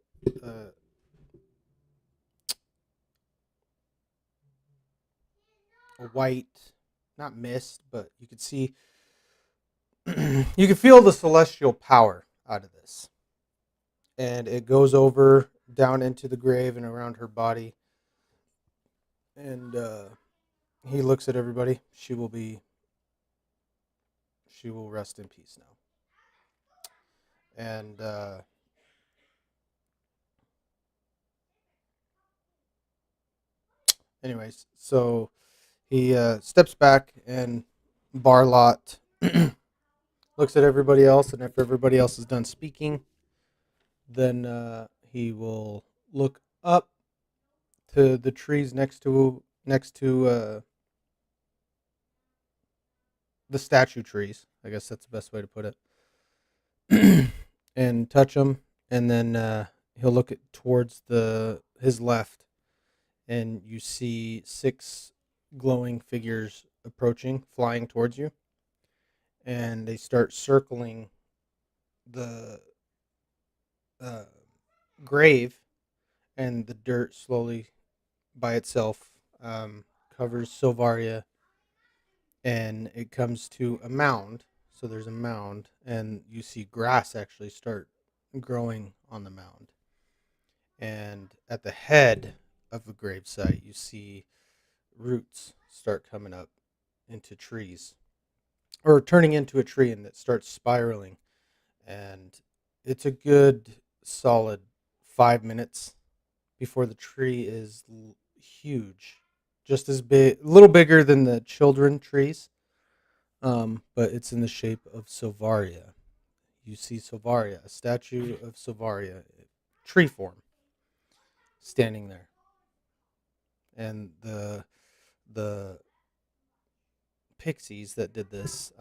white, not mist, but you could see, you can feel the celestial power out of this. And it goes over down into the grave and around her body. And he looks at everybody. She will rest in peace now. And anyways, so he steps back, and Barlot looks at everybody else, and if everybody else is done speaking, then he will look up to the trees next to the statue trees. I guess that's the best way to put it. And touch them, and then he'll look towards his left, and you see 6 glowing figures approaching, flying towards you, and they start circling the grave, and the dirt slowly by itself covers Silvaria, and it comes to a mound. So there's a mound, and you see grass actually start growing on the mound. And at the head of the gravesite, you see roots start coming up into trees, or turning into a tree, and it starts spiraling. And it's a good solid 5 minutes before the tree is huge, just as big, a little bigger than the children trees, but it's in the shape of Silvaria. You see Silvaria, a statue of Silvaria, tree form, standing there, and the pixies that did this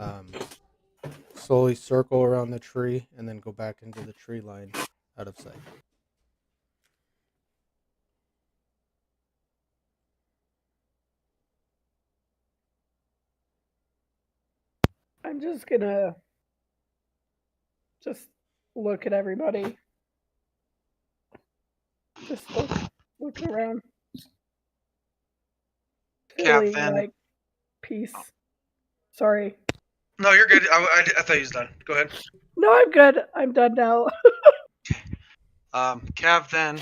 slowly circle around the tree and then go back into the tree line out of sight. I'm just gonna look at everybody. Just look around. Really, Captain. like, peace. Sorry. No, you're good. I thought he was done. Go ahead. No, I'm good. I'm done now. Cav then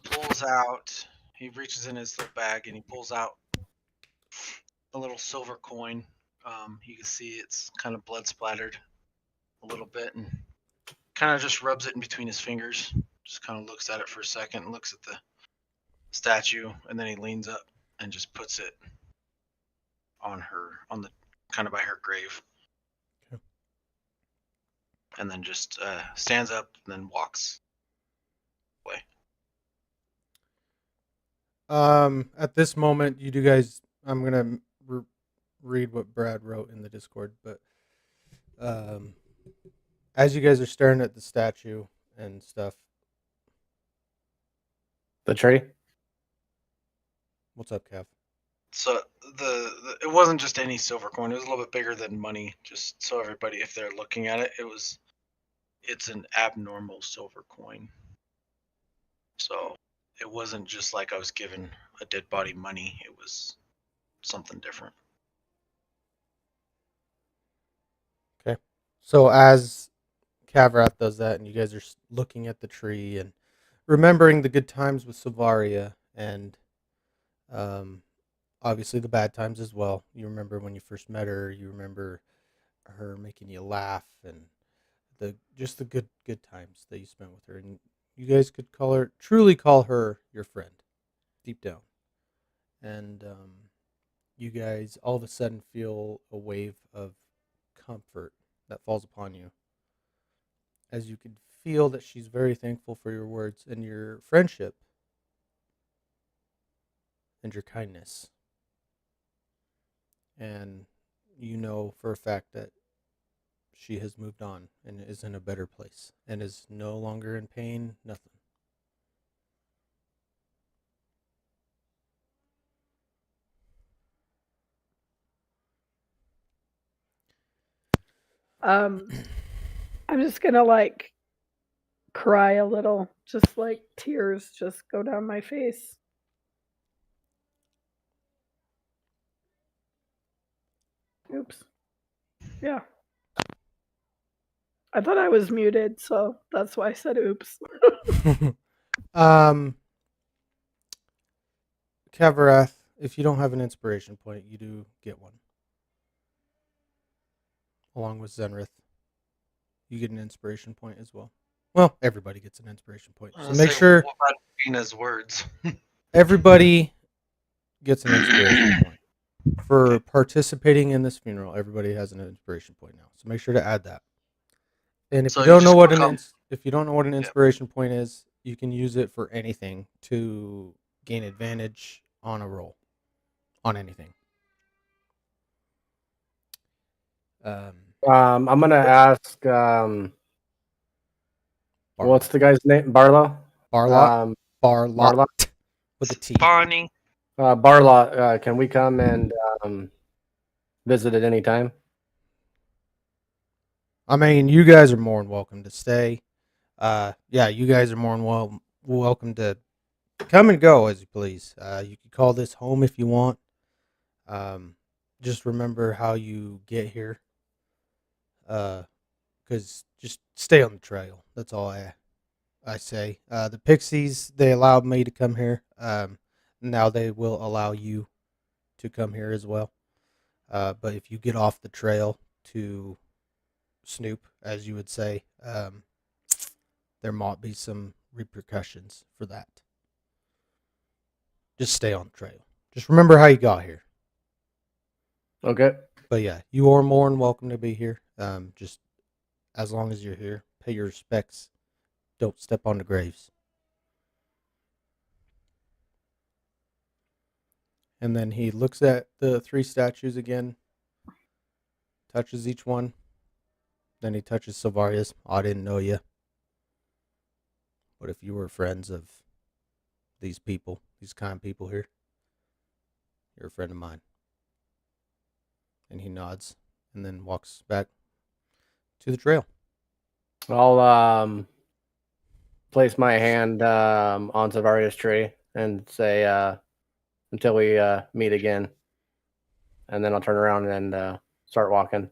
pulls out. He reaches in his little bag and he pulls out a little silver coin. You can see it's kind of blood splattered a little bit, and kind of just rubs it in between his fingers. Just kind of looks at it for a second, and looks at the statue, and then he leans up and just puts it on the kind of by her grave. Okay. And then just stands up and then walks away. At this moment, you do guys, I'm gonna read what Brad wrote in the Discord, but as you guys are staring at the statue and stuff, The tree? what's up, Cav? So it wasn't just any silver coin. It was a little bit bigger than money. Just so everybody, if they're looking at it, it's an abnormal silver coin. So it wasn't just like I was given a dead body money. It was something different. Okay. So as Kavrath does that, and you guys are looking at the tree and remembering the good times with Silvaria, and obviously the bad times as well. You remember when you first met her. You remember her making you laugh, and the good times that you spent with her. And you guys could truly call her your friend, deep down. And you guys all of a sudden feel a wave of comfort that falls upon you, as you could feel that she's very thankful for your words and your friendship and your kindness. And you know for a fact that she has moved on and is in a better place and is no longer in pain, nothing. I'm just gonna like cry a little, just like tears just go down my face. Oops. Yeah. I thought I was muted, so that's why I said oops. Kavarath, if you don't have an inspiration point, you do get one. Along with Zenrith, you get an inspiration point as well. Well, everybody gets an inspiration point. So make sure Ina's words. everybody gets an inspiration point. for participating in this funeral, everybody has an inspiration point now. So make sure to add that. And if So you you don't know just what an come- if you don't know what an Yep. inspiration point is, you can use it for anything to gain advantage on a roll, on anything. I'm gonna ask. What's the guy's name? Barlow. Barlot? Barlot Barlot. with a T. Bonnie. Barlot. Can we come and visit at any time? I mean, you guys are more than welcome to stay. Yeah, you guys are more than welcome to come and go as you please. You can call this home if you want. Just remember how you get here. Because just stay on the trail. That's all I say. The Pixies, they allowed me to come here. Now they will allow you to come here as well. But if you get off the trail to snoop, as you would say, there might be some repercussions for that. Just stay on the trail. Just remember how you got here. Okay. But yeah, you are more than welcome to be here. Just as long as you're here, pay your respects. Don't step on the graves. And then he looks at the 3 statues again, touches each one. Then he touches Silvarius. I didn't know you. But if you were friends of these people, these kind people here, you're a friend of mine. And he nods and then walks back to the trail. I'll place my hand on Savaria's tree and say until we meet again, and then I'll turn around and start walking.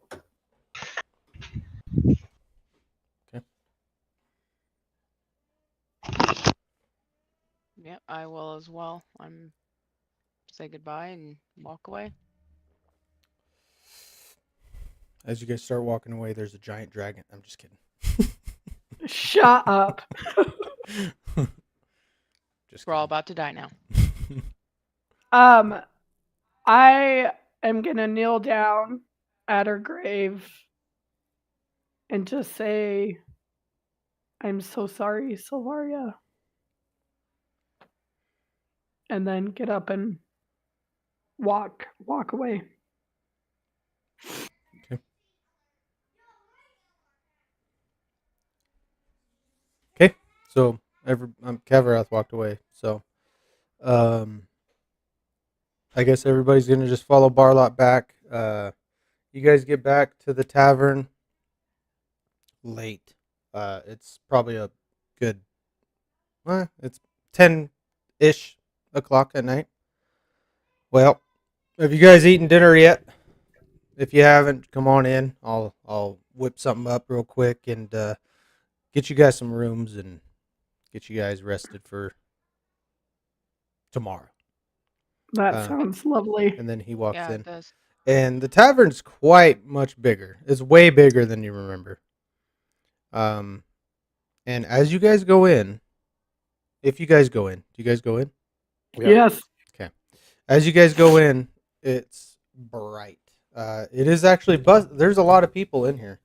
Yep, I will as well. I'm say goodbye and walk away. As you guys start walking away, there's a giant dragon. I'm just kidding. Shut up. We're Just all kidding. about to die now. I am gonna kneel down at her grave and just say, "I'm so sorry, Silvaria," and then get up and walk away. Okay, so Kavarath walked away. So, I guess everybody's gonna just follow Barlot back. You guys get back to the tavern late. It's probably a good. It's 10-ish o'clock at night. Well, have you guys eaten dinner yet? If you haven't, come on in. I'll whip something up real quick and get you guys some rooms and get you guys rested for tomorrow. That sounds lovely. And then he walks Yeah, in. it does. And the tavern's quite much bigger. It's way bigger than you remember. And as you guys go in, if you guys go in, do you guys go in? Yeah. Yes. Okay. As you guys go in, it's bright. It is actually there's a lot of people in here.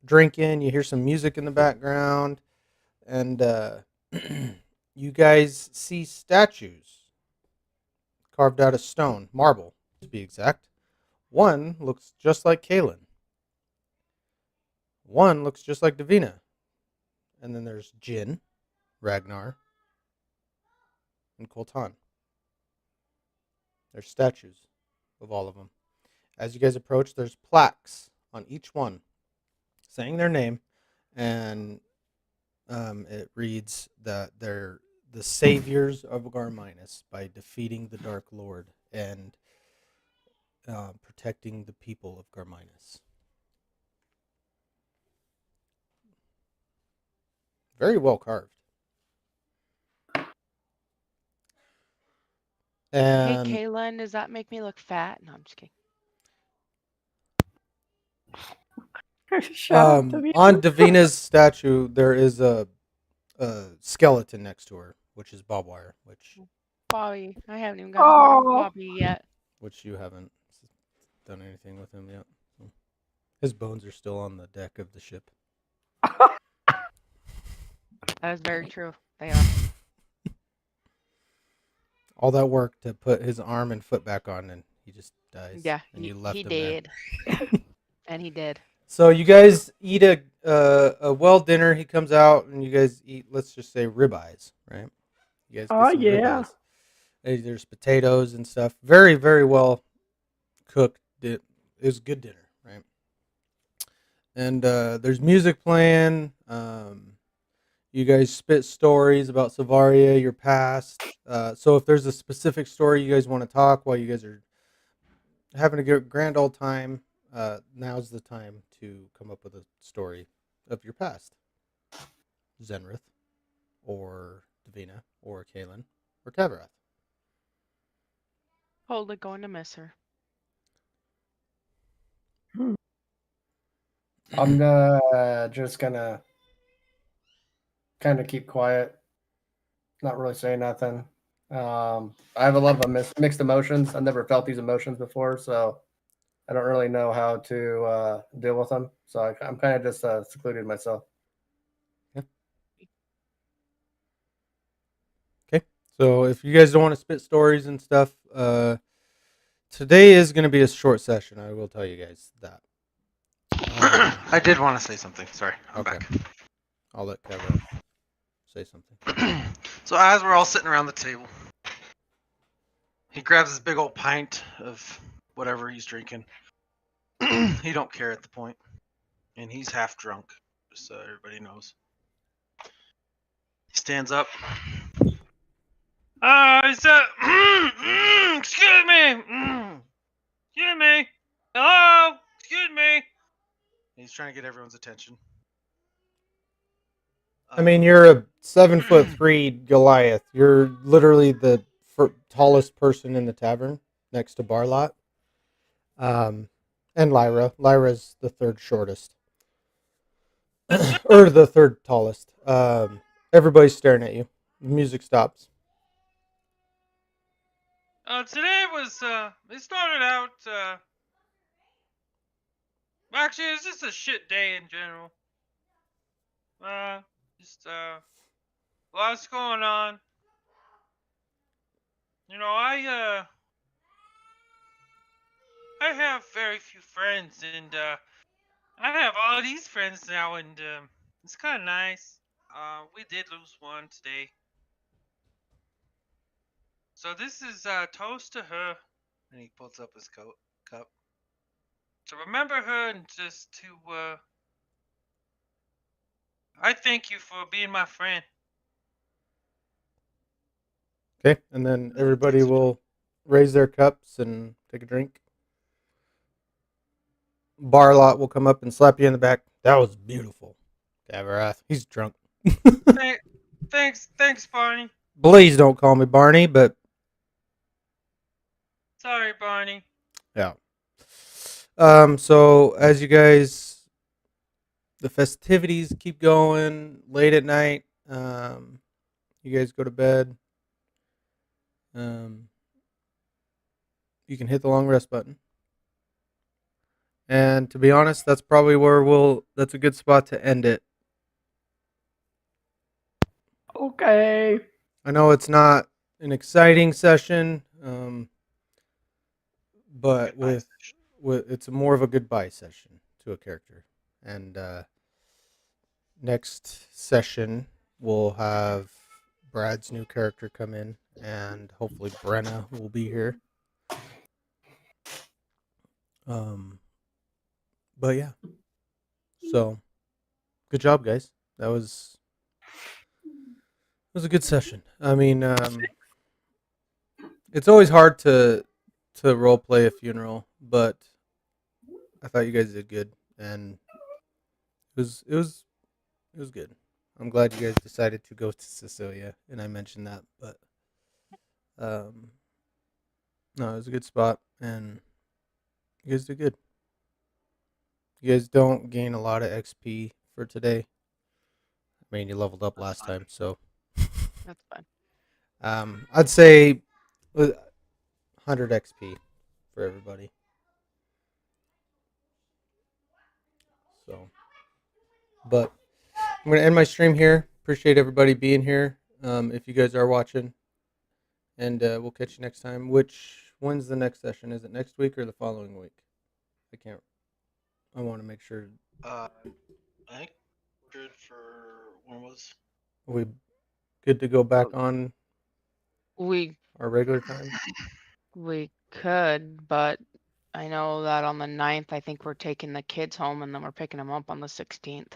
Drinking, you hear some music in the background, and you guys see statues carved out of stone, marble to be exact. One looks just like Kalen. One looks just like Davina. And then there's Jin, Ragnar, and Coltan. There's statues of all of them. As you guys approach, there's plaques on each one saying their name, and it reads that they're the saviors of Garminus by defeating the Dark Lord and protecting the people of Garminus. Very well carved. And Hey, Kaylin, does that make me look fat? No, I'm just kidding. Shut up, Davina. on Davina's statue, there is a skeleton next to her, which is Bobwire. Which Bobby, I haven't even got to know Oh. Bobby yet. which you haven't done anything with him yet. So. His bones are still on the deck of the ship. That is very true. They are. All that work to put his arm and foot back on, and he just dies. Yeah, and you left he him there. did. And he did. So you guys eat a well dinner. He comes out, and you guys eat. Let's just say ribeyes, right? You guys get Oh, some yeah. ribeyes. There's potatoes and stuff. Very, very well cooked. It was good dinner, right? And there's music playing. You guys spit stories about Savaria, your past. So if there's a specific story you guys want to talk while you guys are having a grand old time, now's the time to come up with a story of your past. Zenrith, or Davina, or Kaelin, or Tavarath. Totally going to miss her. I'm just gonna kind of keep quiet, not really say nothing. I have a lot of mixed emotions. I've never felt these emotions before, so I don't really know how to deal with them. So I'm kind of just secluded myself. Okay. So if you guys don't want to spit stories and stuff, today is going to be a short session. I will tell you guys that. I did want to say something. Sorry, I'm Okay. back. I'll let Kevin say something. So as we're all sitting around the table, he grabs his big old pint of whatever he's drinking. He don't care at the point, and he's half drunk, just so everybody knows. He stands up. Is that? Excuse me. Excuse me. Hello. Excuse me. He's trying to get everyone's attention. I mean, you're a 7'3" Goliath. You're literally the tallest person in the tavern, next to Barlot. And Lyra. Lyra's the third shortest, or the third tallest. Everybody's staring at you. The music stops. Today was, it started out, actually, it's just a shit day in general. Just, lots going on. You know, I have very few friends, and, I have all these friends now, and, it's kind of nice. We did lose one today. So this is a toast to her. And he pulls up his cup. To remember her and just to, I thank you for being my friend. Okay, and then everybody will raise their cups and take a drink. Barlot will come up and slap you in the back. That was beautiful. Gavarath, he's drunk. Thanks, Barney. Please don't call me Barney, but Sorry, Barney. yeah. So as you guys, the festivities keep going late at night. You guys go to bed. You can hit the long rest button. And to be honest, that's probably where that's a good spot to end it. Okay. I know it's not an exciting session, but with it's more of a goodbye session to a character. And next session we'll have Brad's new character come in, and hopefully Brenna will be here. But yeah, so good job, guys. It was a good session. I mean, it's always hard to role play a funeral, but I thought you guys did good, and it was good. I'm glad you guys decided to go to Cecilia, and I mentioned that, but no, it was a good spot, and you guys did good. You guys don't gain a lot of XP for today. I mean, you leveled up last time, so That's fine. I'd say 100 XP for everybody. So, but I'm gonna end my stream here. Appreciate everybody being here. If you guys are watching, and we'll catch you next time. When's the next session? Is it next week or the following week? I can't. I want to make sure. I think good for when was Are we good to go back on We our regular time? we could, but I know that on the 9th, I think we're taking the kids home and then we're picking them up on the 16th.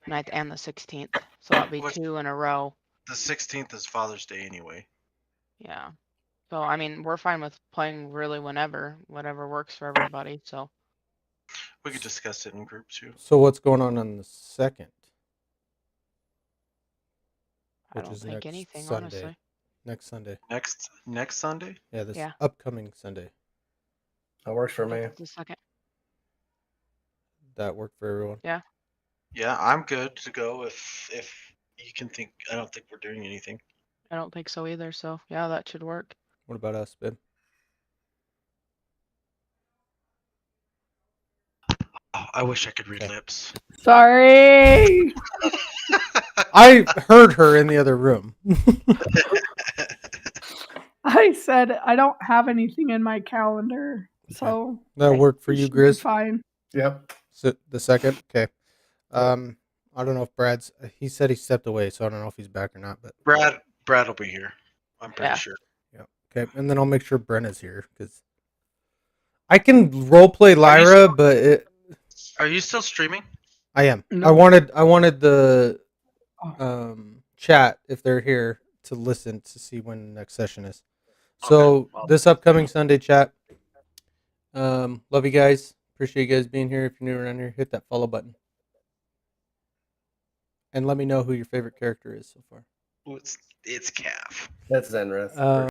9th and the 16th. So that'll be What- 2 in a row. the 16th is Father's Day anyway. Yeah. So I mean, we're fine with playing really whatever works for everybody. So We could discuss it in group too. So what's going on the 2nd? I Which don't is think next anything, Sunday. honestly. Next Sunday. Next Sunday? Yeah, this Yeah. upcoming Sunday. That works for me. That's the second. That worked for everyone. Yeah, I'm good to go if you can think. I don't think we're doing anything. I don't think so either. So yeah, that should work. What about us, babe? Oh, I wish I could read Okay. lips. Sorry. I heard her in the other room. I said I don't have anything in my calendar, so That worked for it you, should be Grizz? fine. Yep. So the 2nd? Okay. I don't know if Brad's. He said he stepped away, so I don't know if he's back or not. But Brad will be here. I'm pretty Yeah. sure. okay, and then I'll make sure Brenna's here because I can roleplay Lyra, but Are you still streaming? I am. No. I wanted the Oh. chat if they're here to listen to see when the next session is. So this upcoming Sunday, chat. Love you guys. Appreciate you guys being here. If you're new around here, hit that follow button. And let me know who your favorite character is so far. It's Cav. That's Zenrith.